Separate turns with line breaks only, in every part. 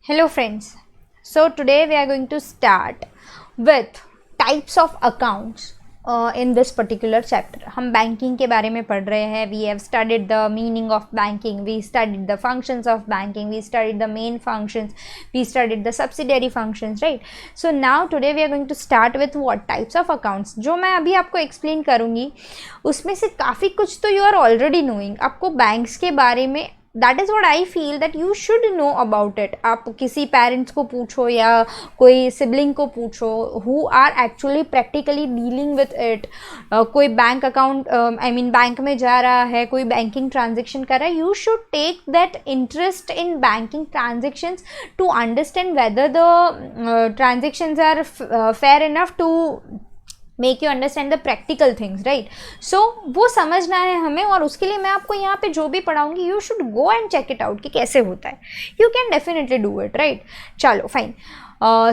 Hello friends. So today we are going to start with types of accounts in this particular chapter. हम banking के बारे में पढ़ रहे हैं. We have studied the meaning of banking. We studied the functions of banking. We studied the main functions. We studied the subsidiary functions, right? So now today we are going to start with what types of accounts. जो मैं अभी आपको explain करूँगी उसमें से काफ़ी कुछ तो you are already knowing. आपको banks के बारे में that is what I feel that you should know about it. आप किसी पेरेंट्स को पूछो या कोई सिबलिंग को पूछो who are actually practically dealing with it. कोई बैंक अकाउंट बैंक में जा रहा है, कोई बैंकिंग ट्रांजेक्शन कर रहा है, you should take that interest in banking transactions to understand whether the transactions are fair enough to make you understand the practical things, right. So वो समझना है हमें और उसके लिए मैं आपको यहाँ पे जो भी पढ़ाऊँगी you should go and check it out कि कैसे होता है. You can definitely do it, right. चलो fine.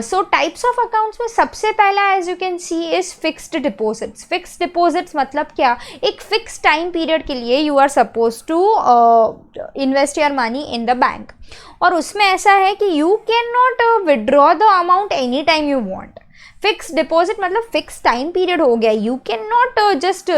So types of accounts में सबसे पहला as you can see is fixed deposits. Fixed deposits मतलब क्या? एक फिक्स टाइम पीरियड के लिए you are suppose to invest your money in the bank और उसमें ऐसा है कि you can not withdraw the amount any time you want. Fix deposit मतलब फिक्स टाइम पीरियड हो गया. You can not just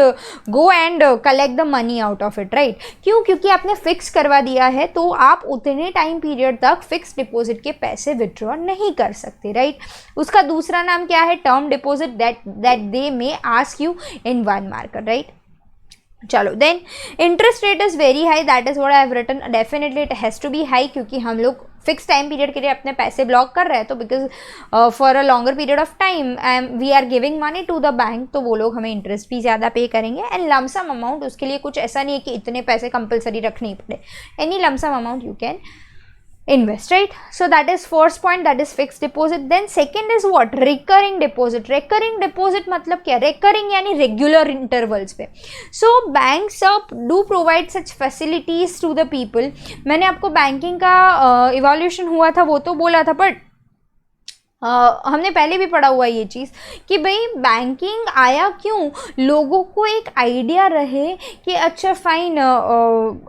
go and collect the money out of it, right. क्यों? क्योंकि आपने फिक्स करवा दिया है तो आप उतने टाइम पीरियड तक फिक्स डिपॉजिट के पैसे विड्रॉ नहीं कर सकते, राइट. उसका दूसरा नाम क्या है? Term deposit. That they may ask you in one marker, right. चलो then interest rate is very high. That is what I have written. Definitely it has to be high क्योंकि हम लोग फिक्स टाइम पीरियड के लिए अपने पैसे block कर रहे हैं तो because for a longer period of time we are giving money to the bank तो वो लोग हमें इंटरेस्ट भी ज़्यादा पे करेंगे. एंड लमसम अमाउंट, उसके लिए कुछ ऐसा नहीं है कि इतने पैसे कंपलसरी रखने ही पड़े. Any lump sum amount you can invest, right. So that is first point, that is fixed deposit. Then second is what? Recurring deposit. Recurring deposit मतलब क्या? Recurring यानी regular intervals पे. So banks do provide such facilities to the people. मैंने आपको banking का evaluation हुआ था वो तो बोला था, but हमने पहले भी पढ़ा हुआ ये चीज़ कि भाई बैंकिंग आया क्यों? लोगों को एक आइडिया रहे कि अच्छा फाइन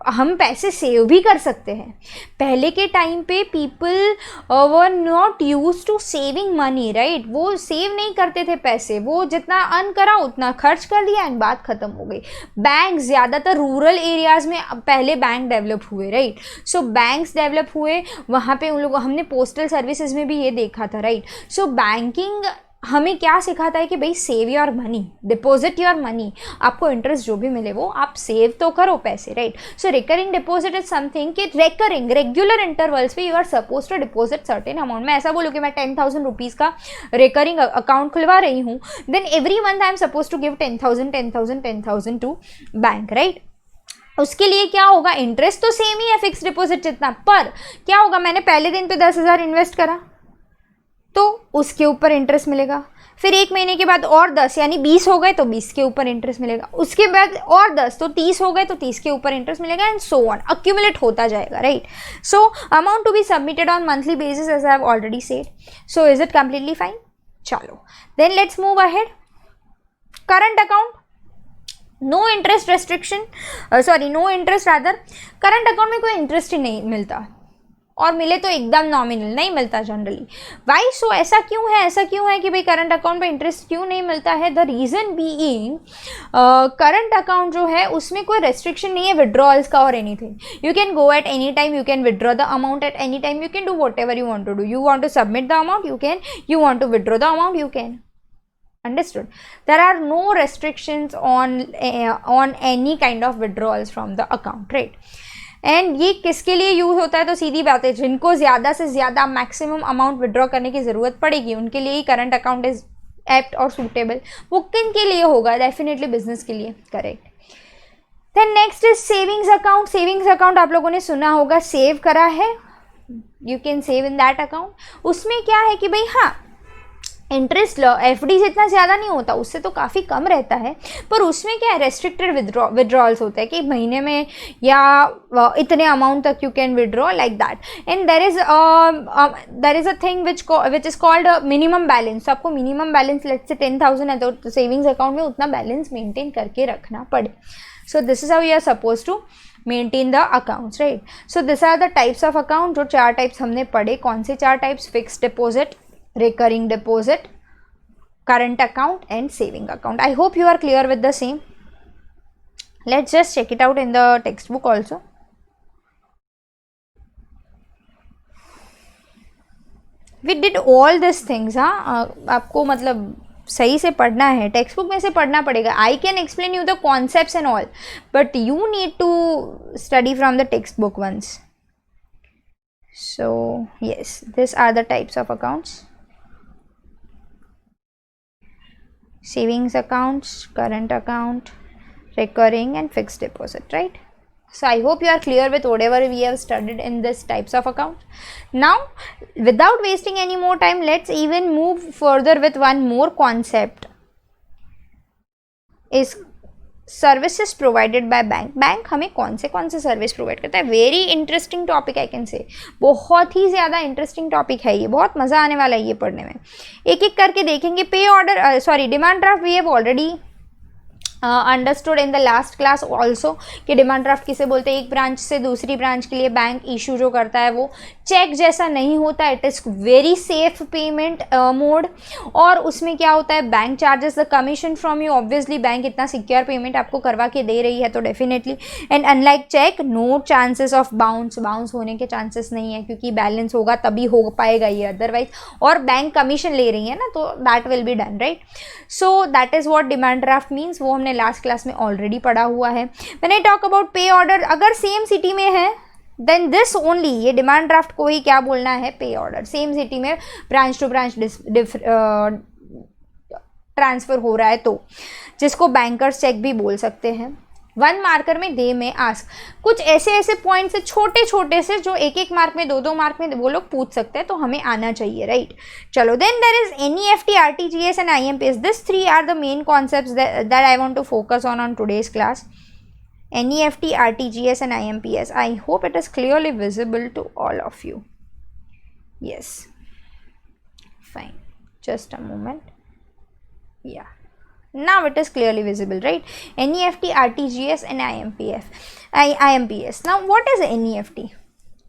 हम पैसे सेव भी कर सकते हैं. पहले के टाइम पे people were not use to saving money, right. वो सेव नहीं करते थे पैसे, वो जितना अर्न करा उतना खर्च कर दिया एंड बात ख़त्म हो गई. बैंक ज़्यादातर रूरल एरियाज़ में पहले बैंक डेवलप हुए, राइट. सो बैंक्स डेवलप हुए, वहाँ पे उन लोगों, हमने पोस्टल सर्विसेज में भी ये देखा था, राइट. सो बैंकिंग हमें क्या सिखाता है कि भाई save your money, deposit your money. आपको इंटरेस्ट जो भी मिले वो आप सेव तो करो पैसे, right. So recurring deposit is something कि रिकरिंग रेगुलर इंटरवल्स पे you are suppose to deposit certain amount. मैं ऐसा बोलूँ कि मैं 10,000 रुपीज़ का रिकरिंग अकाउंट खुलवा रही हूँ, then every month I am suppose to give 10,000 to bank, right. उसके लिए क्या होगा? इंटरेस्ट तो सेम ही है फिक्स डिपॉजिट जितना, पर क्या होगा? मैंने पहले दिन पे 10,000 इन्वेस्ट करा तो उसके ऊपर इंटरेस्ट मिलेगा. फिर एक महीने के बाद और 10 यानी 20 हो गए तो 20 के ऊपर इंटरेस्ट मिलेगा. उसके बाद और 10 तो 30 हो गए तो 30 के ऊपर इंटरेस्ट मिलेगा एंड सो ऑन. अक्यूमुलेट होता जाएगा, right. So amount to be submitted on monthly basis as I have already said. So is it completely fine? चलो then let's move ahead. Current account, no interest restriction, no interest rather. Current account में कोई interest ही नहीं मिलता और मिले तो एकदम nominal, नहीं मिलता जनरली. वाई सो? ऐसा क्यों है? ऐसा क्यों है कि भाई करंट अकाउंट पे इंटरेस्ट क्यों नहीं मिलता है? The reason being current account जो है उसमें कोई रेस्ट्रिक्शन नहीं है विड्रॉल्स का और anything. You can go at any time, you can withdraw the amount at any time, you can do whatever you want to do. You want to submit the amount, you can. You want to withdraw the amount, you can. Understood? There are no restrictions on any kind of withdrawals from the account, right? And ये किसके लिए use होता है? तो सीधी बात है जिनको ज़्यादा से ज़्यादा मैक्सिमम अमाउंट विड्रॉ करने की ज़रूरत पड़ेगी उनके लिए ही करंट अकाउंट इज़ एप्ट और सूटेबल. वो किन के लिए होगा? डेफिनेटली बिजनेस के लिए, correct. Then next is savings account. Savings account आप लोगों ने सुना होगा, सेव करा है, you can save in that account. उसमें क्या है कि भाई हाँ इंटरेस्ट एफडी से इतना ज़्यादा नहीं होता, उससे तो काफ़ी कम रहता है, पर उसमें क्या है? रेस्ट्रिक्टेड विड्रॉल्स होते हैं कि महीने में या इतने अमाउंट तक you can withdraw like that. And there is a thing which is called minimum balance. तो आपको मिनिमम बैलेंस लेट्स से 10,000 है तो सेविंग्स अकाउंट में उतना बैलेंस मेंटेन करके रखना पड़े. So this is how you are supposed to maintain the accounts, right? So these are the types of account. जो 4 types हमने पढ़े, कौन से 4 types? Fixed deposit, recurring deposit, current account and saving account. I hope you are clear with the same. Let's just check it out in the textbook also. We did all these things. हाँ, आपको मतलब सही से पढ़ना है, text book में से पढ़ना पड़ेगा. I can explain you the concepts and all, but you need to study from the textbook once. So yes, this are the types of accounts. Savings accounts, current account, recurring and fixed deposit, right? So I hope you are clear with whatever we have studied in this types of accounts. Now, without wasting any more time, let's even move further with one more concept. Is services provided by bank. Bank हमें कौन से service provide करता है? Very interesting topic, I can say बहुत ही ज़्यादा interesting topic है ये, बहुत मज़ा आने वाला है ये पढ़ने में. एक एक करके देखेंगे. Pay order, sorry, demand draft we have already understood in the last class also कि डिमांड ड्राफ्ट किसे बोलते हैं. एक ब्रांच से दूसरी ब्रांच के लिए बैंक इशू जो करता है वो चेक जैसा नहीं होता, it is very safe payment mode. और उसमें क्या होता है, bank charges the commission from you. Obviously bank इतना सिक्योर पेमेंट आपको करवा के दे रही है तो definitely. And unlike cheque, no chances of bounce होने के चांसेस नहीं है, क्योंकि बैलेंस होगा तभी हो पाएगा ये, अदरवाइज. और बैंक कमीशन ले रही है ना, तो that will be done, right. So that is what demand draft means. वो हमने लास्ट क्लास में ऑलरेडी पढ़ा हुआ है. व्हेन आई टॉक अबाउट पे ऑर्डर, अगर सेम सिटी में है देन दिस ओनली, ये डिमांड ड्राफ्ट को ही क्या बोलना है, पे ऑर्डर. सेम सिटी में ब्रांच टू ब्रांच ट्रांसफर हो रहा है तो, जिसको बैंकर्स चेक भी बोल सकते हैं. वन मार्कर में दे में आस्क, कुछ ऐसे पॉइंट्स है छोटे छोटे से जो एक एक मार्क में, दो मार्क में वो लोग पूछ सकते हैं, तो हमें आना चाहिए, राइट. चलो, then there is NEFT, RTGS and IMPS. This 3 are the main concepts that I want to focus on today's class. NEFT, RTGS and IMPS. I hope it is clearly visible to all of you. Yes, fine, just a moment. Yeah, now it is clearly visible, right? NEFT, RTGS and IMPS. Now what is NEFT?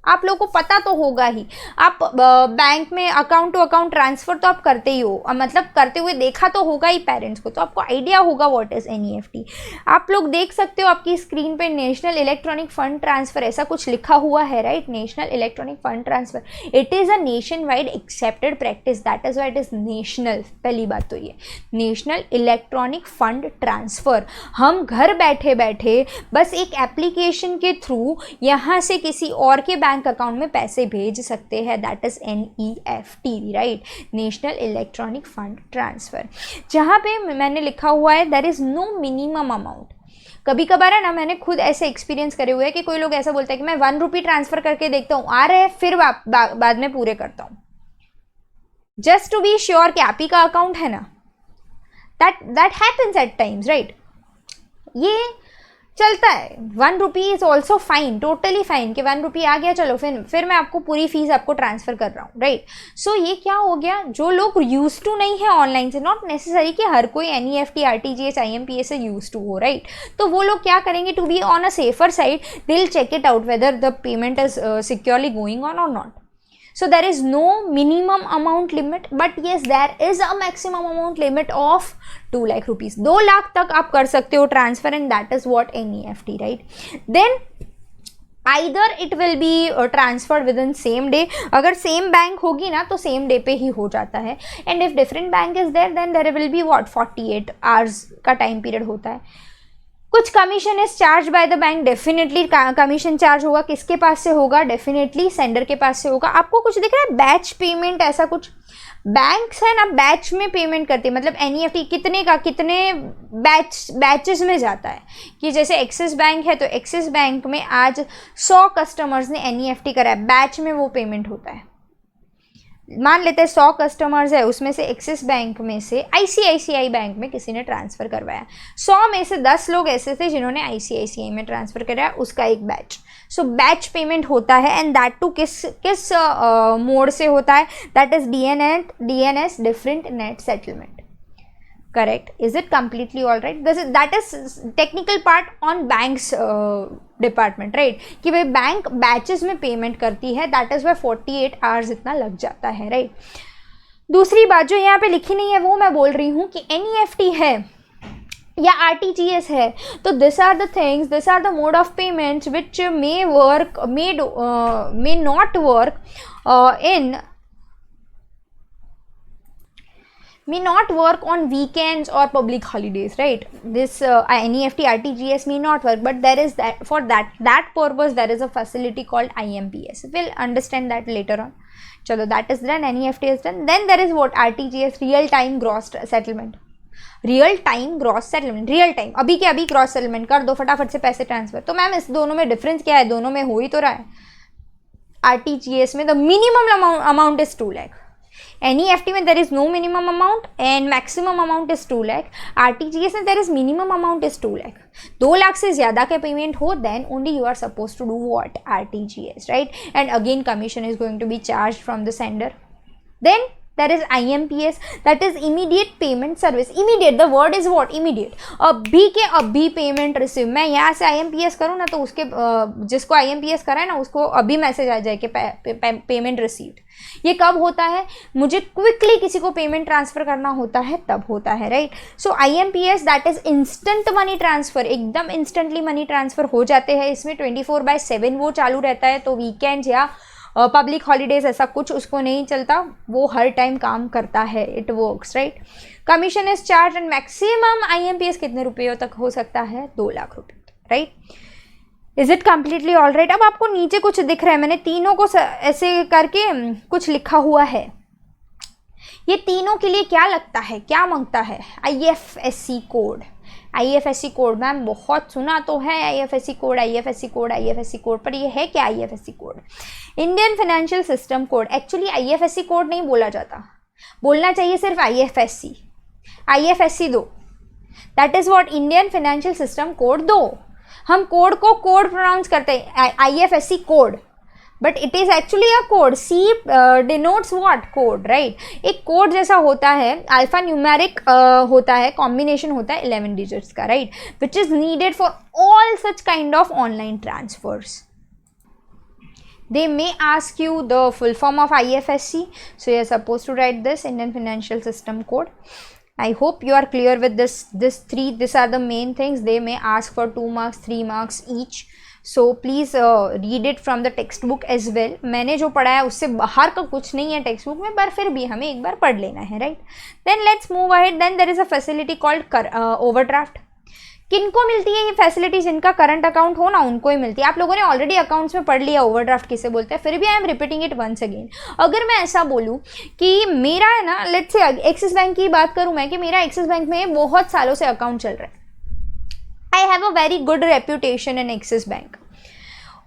आप लोगों को पता तो होगा ही. आप bank में account to account transfer तो आप करते ही हो, मतलब करते हुए देखा तो होगा ही पेरेंट्स को, तो आपको आइडिया होगा व्हाट इज़ NEFT. आप लोग देख सकते हो आपकी स्क्रीन पे नेशनल इलेक्ट्रॉनिक फंड ट्रांसफ़र ऐसा कुछ लिखा हुआ है, right. National electronic fund transfer, it is a nation wide accepted practice, that is why it is national. पहली बात तो ये नेशनल इलेक्ट्रॉनिक फंड ट्रांसफ़र, हम घर बैठे बैठे बस एक एप्लीकेशन के थ्रू यहाँ से किसी और के बैंक अकाउंट में पैसे भेज सकते हैं, that is NEFT, right. National electronic fund transfer. जहाँ पे मैंने लिखा हुआ है there is no minimum amount. कभी कभार है ना, मैंने खुद ऐसे एक्सपीरियंस करे हुए हैं कि कोई लोग ऐसा बोलता है कि मैं 1 रुपी ट्रांसफर करके देखता हूँ, आ रहे हैं, फिर बाद में पूरे करता हूँ, जस्ट टू बी श्योर कि आप ही का अकाउंट है ना. That happens at times, right. ये चलता है. 1 रुपी is also fine, totally fine कि 1 रुपी आ गया, चलो फिर मैं आपको पूरी फीस आपको ट्रांसफ़र कर रहा हूँ, राइट. सो ये क्या हो गया, जो लोग यूज टू नहीं है ऑनलाइन से, नॉट नेसेसरी कि हर कोई NEFT, RTGS, IMPS से यूज टू हो, राइट. तो वो लोग क्या करेंगे, to be on a safer side, they will check it out whether the payment is securely going on और not. So there is no minimum amount limit, but yes there is a maximum amount limit of 2 lakh rupees. 2 lakh तक आप कर सकते हो transfer, and that is what NEFT, right. Then either it will be transferred within same day. अगर same bank होगी ना तो same day पे ही हो जाता है. And if different bank is there then there will be what 48 hours का time period होता है. कुछ commission is charge by the bank, definitely commission charge होगा. किसके पास से होगा, डेफिनेटली सेंडर के पास से होगा. आपको कुछ दिख रहा है बैच पेमेंट, ऐसा कुछ बैंक्स है ना बैच में पेमेंट करते हैं. मतलब NEFT कितने का कितने बैचेस में जाता है, कि जैसे एक्सिस बैंक है तो एक्सिस बैंक में आज 100 कस्टमर्स ने NEFT करा है, बैच में वो पेमेंट होता है. मान लेते हैं 100 कस्टमर्स है, उसमें से एक्सिस बैंक में से ICICI बैंक में किसी ने ट्रांसफ़र करवाया. 100 में से 10 लोग ऐसे थे जिन्होंने ICICI में ट्रांसफ़र कराया, उसका एक बैच. सो बैच पेमेंट होता है, एंड दैट टू किस मोड से होता है, that is DNS, different net settlement. correct? Is it completely all right? That is technical part on banks department, right, कि भाई बैंक बैचेस में पेमेंट करती है, दैट इज वाई 48 आवर्स इतना लग जाता है, राइट। दूसरी बात जो यहाँ पे लिखी नहीं है वो मैं बोल रही हूँ कि NEFT है या RTGS है, तो this are the things, this are the mode of payments which may work, may not work may not work on weekends or public holidays, right? This NEFT RTGS may not work, but there is that, for that purpose there is a facility called IMPS. We'll understand that later on. Chalo, that is done, NEFT is done. Then there is what? RTGS, real time gross settlement. Real time gross settlement, real time अभी के अभी gross settlement कर दो, फटाफट से पैसे transfer. तो ma'am इस दोनों में डिफरेंस क्या है? दोनों में हो ही तो रहा है। RTGS में the minimum amount is 2 lakh, NEFT में there is no minimum amount and maximum amount is 2 lakh. RTGS में there is minimum amount is 2 lakh. 2 lakh से ज़्यादा के पेमेंट हो then only you are supposed to do what? RTGS, right? And again commission is going to be charged from the sender. Then there is IMPS, that is immediate payment service. Immediate, the word is what? Immediate. अभी के अभी payment receive, मैं यहाँ से IMPS करूँ ना तो उसके जिसको IMPS करा है ना उसको अभी मैसेज आ जाए कि पेमेंट रिसीव्ड। ये कब होता है? मुझे क्विकली किसी को पेमेंट ट्रांसफर करना होता है तब होता है, right. So IMPS that is instant money transfer, एकदम इंस्टेंटली मनी ट्रांसफर हो जाते हैं। इसमें 24/7 वो चालू रहता है, तो वीकेंड या पब्लिक हॉलीडेज ऐसा कुछ उसको नहीं चलता, वो हर टाइम काम करता है, it works, right. Commission is charge and maximum IMPS कितने रुपयों तक हो सकता है? 2 लाख रुपये, right. Is it completely all right? अब आपको नीचे कुछ दिख रहा है, मैंने तीनों को ऐसे करके कुछ लिखा हुआ है। ये तीनों के लिए क्या लगता है, क्या मांगता है? IFSC code. IFSC code ma'am बहुत सुना तो है, IFSC code, IFSC code, IFSC code, पर ये है क्या IFSC code? Indian financial system code. Actually IFSC code नहीं बोला जाता, बोलना चाहिए सिर्फ IFSC। IFSC दो, that is what? Indian financial system code दो। हम कोड को कोड प्रोनाउंस करते हैं IFSC code, but it is actually a code. C denotes what? Code, right. एक कोड जैसा होता है, अल्फा न्यूमेरिक होता है, कॉम्बिनेशन होता है 11 डिजिट्स का, right, which is needed for all such kind of online transfers. They may ask you the full form of IFSC, so you are supposed to write this Indian Financial System Code. I hope you are clear with this three. These are the main things. They may ask for 2 marks, 3 marks each. So please read it from the textbook as well. मैंने जो पढ़ा है उससे बाहर का कुछ नहीं है टेक्स्ट बुक में, पर फिर भी हमें एक बार पढ़ लेना है, right. Then let's move ahead. Then there is a facility called overdraft. किनको मिलती है ये फैसिलिटी? जिनका करंट अकाउंट हो ना उनको ही मिलती है। आप लोगों ने ऑलरेडी अकाउंट्स में पढ़ लिया ओवरड्राफ्ट किसे बोलते हैं, फिर भी I am repeating it once again. अगर मैं ऐसा बोलूँ कि मेरा है ना, लेट्स से एक्सिस बैंक की बात करूँ मैं, कि मेरा एक्सिस बैंक में बहुत सालों से अकाउंट चल रहा है, I have a very good reputation in axis bank,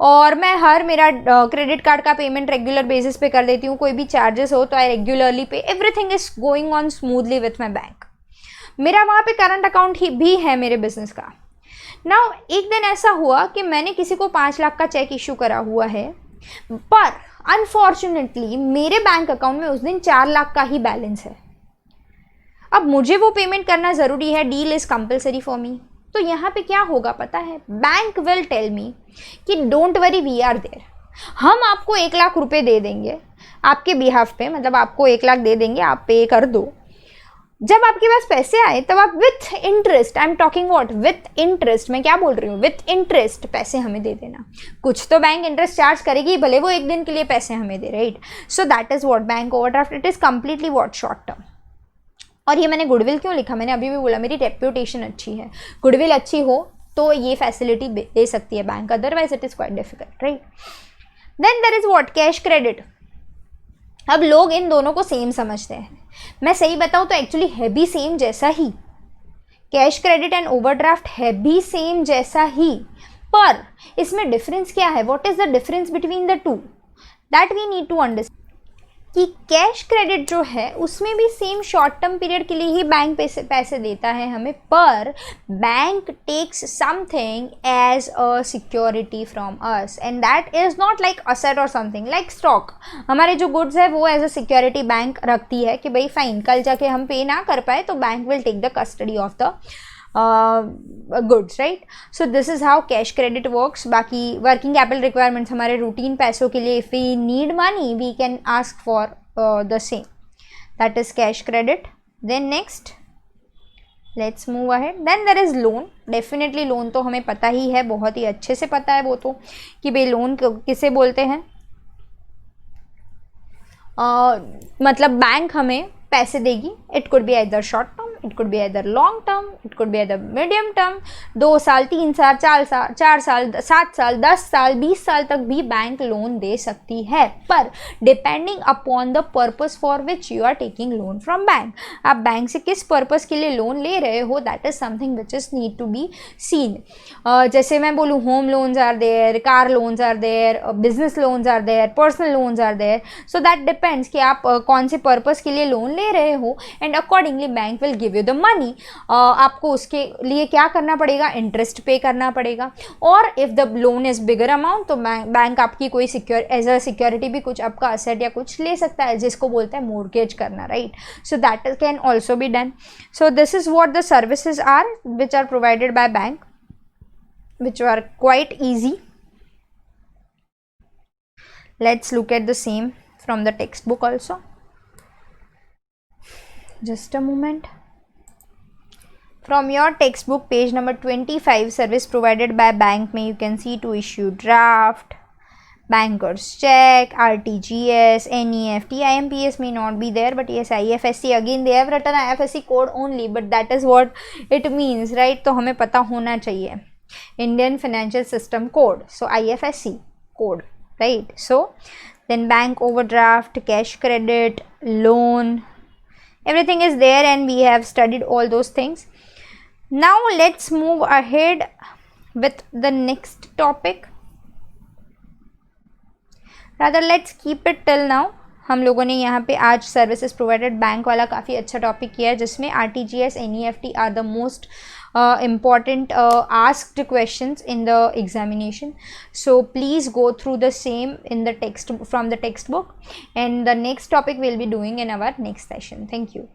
और मैं मेरा क्रेडिट कार्ड का पेमेंट रेगुलर बेसिस पे कर देती हूँ, कोई भी चार्जेस हो तो आई रेगुलरली पे, everything is going on smoothly with my bank. मेरा वहाँ पे करंट अकाउंट ही भी है मेरे बिजनेस का। नाउ एक दिन ऐसा हुआ कि मैंने किसी को 5 लाख का चेक इशू करा हुआ है, पर अनफॉर्चुनेटली मेरे बैंक अकाउंट में उस दिन 4 लाख का ही बैलेंस है। अब मुझे वो पेमेंट करना ज़रूरी है, deal is compulsory for me. तो यहाँ पे क्या होगा पता है? बैंक विल टेल मी कि don't worry, we are there, हम आपको 1 लाख रुपए दे देंगे आपके बिहाफ पे, मतलब आपको 1 लाख दे देंगे, आप पे कर दो। जब आपके पास पैसे आए तब आप with interest, I am talking what? With interest. मैं क्या बोल रही हूँ? विथ इंटरेस्ट पैसे हमें दे देना। कुछ तो बैंक इंटरेस्ट चार्ज करेगी, भले वो एक दिन के लिए पैसे हमें दे, right. So that is what bank overdraft. It is completely what? Short term. और ये मैंने गुडविल क्यों लिखा? मैंने अभी भी बोला मेरी रेप्यूटेशन अच्छी है, गुडविल अच्छी हो तो ये फैसिलिटी दे सकती है bank, otherwise it is quite difficult, right. Then there is what? Cash credit. अब लोग इन दोनों को सेम समझते हैं, मैं सही बताऊँ तो एक्चुअली है भी सेम जैसा ही, कैश क्रेडिट एंड ओवरड्राफ्ट है भी सेम जैसा ही, पर इसमें डिफरेंस क्या है? What is the difference between the two? That we need to understand. कि कैश क्रेडिट जो है उसमें भी सेम शॉर्ट टर्म पीरियड के लिए ही बैंक पैसे देता है हमें, पर bank takes something as a security from us and that is not like asset और समथिंग लाइक स्टॉक। हमारे जो गुड्स है वो एज अ सिक्योरिटी बैंक रखती है कि भाई फाइन, कल जाके हम पे ना कर पाए तो bank will take the custody of the goods, right. So this is how cash credit works. बाकी वर्किंग कैपिटल रिक्वायरमेंट्स, हमारे रूटीन पैसों के लिए if we need money we can ask for the same, that is cash credit. Then next let's move ahead. Then there is loan. Definitely loan तो हमें पता ही है, बहुत ही अच्छे से पता है वो तो, कि भाई लोन किसे बोलते हैं। मतलब बैंक हमें पैसे देगी, it could be either short term, it could be either long term, it could be either medium term, 2 साल 3 साल 4 साल 7 साल 10 साल 20 साल तक भी बैंक लोन दे सकती है, पर depending upon the purpose for which you are taking loan from bank. आप बैंक से किस पर्पस के लिए लोन ले रहे हो, that is something which is need to be seen. जैसे मैं बोलूँ home loans are there, car loans are there, business loans are there, personal loans are there, so that depends कि आप कौन से पर्पस के लिए लोन ले रहे हो and accordingly bank will give you the money. आपको उसके लिए क्या करना पड़ेगा, इंटरेस्ट पे करना पड़ेगा। और if the loan is bigger amount तो बैंक आपकी कोई एज अ सिक्योरिटी भी कुछ आपका असेट या कुछ ले सकता है, जिसको बोलते हैं मोर्गेज करना, right. So that can also be done. So this is what the services are which are provided by bank, which are quite easy. Let's look at the same from the textbook also. Just a moment. From your textbook page number 25, service provided by bank में you can see to issue draft, banker's check, RTGS, NEFT, IMPS may not be there, but yes IFSC, again they have written IFSC code only, but that is what it means, right? तो हमें पता होना चाहिए Indian Financial System Code, so IFSC code, right? So then bank overdraft, cash credit, loan, everything is there and we have studied all those things. Now let's move ahead with the next topic. Rather let's keep it till now. हम लोगों ने यहाँ पे आज services provided bank वाला काफ़ी अच्छा topic किया है, जिसमें RTGS, NEFT are the most important asked questions in the examination. So please go through the same in the text from the textbook, and the next topic we'll be doing in our next session. Thank you.